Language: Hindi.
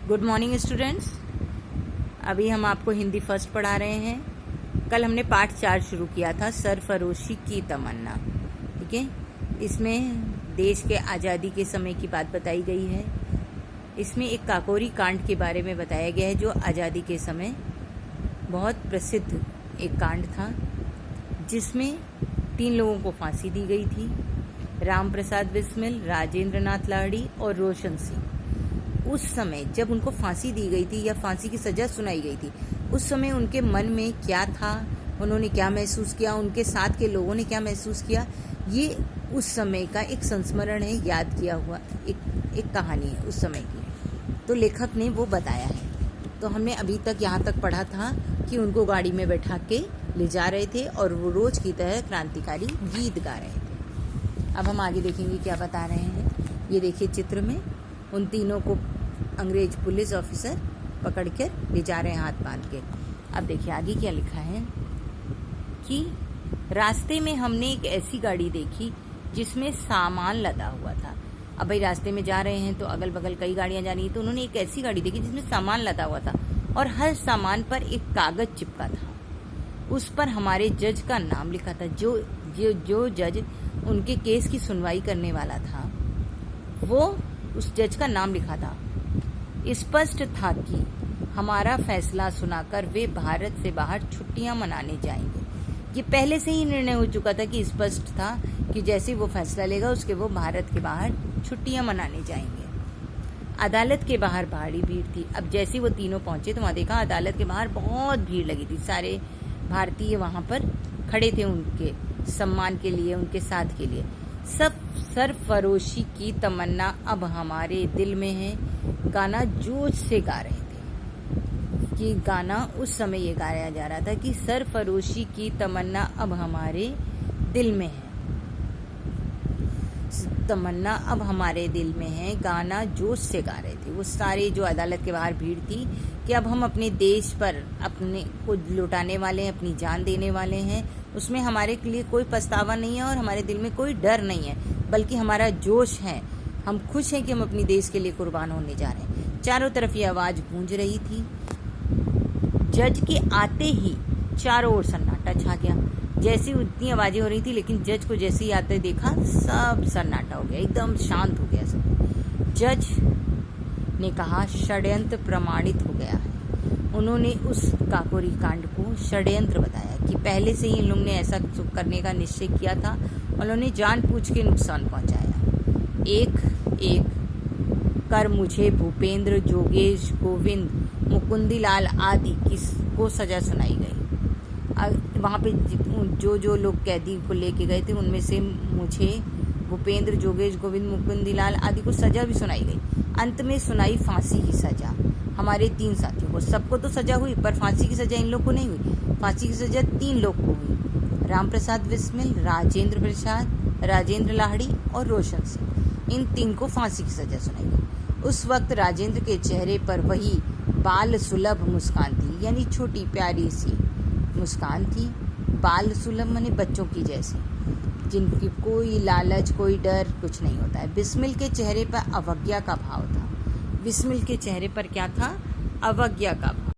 Good morning students. अभी हम आपको हिंदी फर्स्ट पढ़ा रहे हैं। कल हमने पाठ 4 शुरू किया था, सरफरोशी की तमन्ना। ठीक है, इसमें देश के आज़ादी के समय की बात बताई गई है। इसमें एक काकोरी कांड के बारे में बताया गया है जो आज़ादी के समय बहुत प्रसिद्ध एक कांड था, जिसमें 3 लोगों को फांसी दी गई थी, राम प्रसाद बिस्मिल, राजेंद्र नाथ लाहिड़ी और रोशन सिंह। उस समय जब उनको फांसी दी गई थी या फांसी की सजा सुनाई गई थी, उस समय उनके मन में क्या था, उन्होंने क्या महसूस किया, उनके साथ के लोगों ने क्या महसूस किया, ये उस समय का एक संस्मरण है, याद किया हुआ एक कहानी है उस समय की। तो लेखक ने वो बताया है। तो हमने अभी तक यहाँ तक पढ़ा था कि उनको गाड़ी में बैठा के ले जा रहे थे और वो रोज की तरह क्रांतिकारी गीत गा रहे थे। अब हम आगे देखेंगे क्या बता रहे हैं। ये देखिए चित्र में उन तीनों को अंग्रेज पुलिस ऑफिसर पकड़ कर ले जा रहे हैं हाथ बांध के। अब देखिए आगे क्या लिखा है कि रास्ते में हमने एक ऐसी गाड़ी देखी जिसमें सामान लदा हुआ था। अब भाई रास्ते में जा रहे हैं तो अगल बगल कई गाड़ियां जा रही हैं, तो उन्होंने एक ऐसी गाड़ी देखी जिसमें सामान लदा हुआ था और हर सामान पर एक कागज चिपका था। उस पर हमारे जज का नाम लिखा था। जो जज उनके केस की सुनवाई करने वाला था, वो उस जज का नाम लिखा था। स्पष्ट था कि हमारा फैसला सुनाकर वे भारत से बाहर छुट्टियां मनाने जाएंगे। ये पहले से ही निर्णय हो चुका था कि स्पष्ट था कि जैसे वो फैसला लेगा उसके वो भारत के बाहर छुट्टियां मनाने जाएंगे। अदालत के बाहर भारी भीड़ थी। अब जैसे वो तीनों पहुंचे तो वहां देखा अदालत के बाहर बहुत भीड़ लगी थी। सारे भारतीय वहां पर खड़े थे उनके सम्मान के लिए, उनके साथ के लिए। सब सरफरोशी की तमन्ना अब हमारे दिल में है, गाना जोश से गा रहे थे। कि गाना उस समय ये गाया जा रहा था कि सरफरोशी की तमन्ना अब हमारे दिल में है, तमन्ना अब हमारे दिल में है, गाना जोश से गा रहे थे। वो सारे जो अदालत के बाहर भीड़ थी कि अब हम अपने देश पर अपने को लुटाने वाले हैं, अपनी जान देने वाले हैं। उसमें हमारे लिए कोई पछतावा नहीं है और हमारे दिल में कोई डर नहीं है, बल्कि हमारा जोश है। हम खुश हैं कि हम अपने देश के लिए कुर्बान होने जा रहे हैं। चारों तरफ ये आवाज गूंज रही थी। जज के आते ही चारों ओर सन्नाटा छा गया। जैसी उतनी आवाजें हो रही थी, लेकिन जज को जैसे ही आते देखा सब सन्नाटा हो गया, एकदम शांत हो गया सब। जज ने कहा षड्यंत्र प्रमाणित हो गया है। उन्होंने उस काकोरी कांड को षड्यंत्र बताया कि पहले से ही इन लोगों ने ऐसा करने का निश्चय किया था। उन्होंने जानबूझ के नुकसान पहुंचाया। एक एक कर मुझे भूपेंद्र, जोगेश, गोविंद, मुकुंदीलाल आदि को सजा सुनाई गई। वहाँ पे जो लोग कैदी को लेके गए थे उनमें से मुझे भूपेंद्र, जोगेश, गोविंद, मुकुंदीलाल आदि को सजा भी सुनाई गई। अंत में सुनाई फांसी की सजा हमारे 3 साथियों को। सबको तो सजा हुई, पर फांसी की सजा इन लोग को नहीं हुई। फांसी की सजा 3 लोग को हुई, राम प्रसाद बिस्मिल, राजेंद्र लाहिड़ी और रोशन सिंह। इन 3 को फांसी की सजा सुनाई गई। उस वक्त राजेंद्र के चेहरे पर वही बाल सुलभ मुस्कान थी, यानी छोटी प्यारी सी मुस्कान थी। बाल सुलभ माने बच्चों की जैसी, जिनकी कोई लालच, कोई डर कुछ नहीं होता है। बिस्मिल के चेहरे पर अवज्ञा का भाव था। बिस्मिल के चेहरे पर क्या था? अवज्ञा का भाव।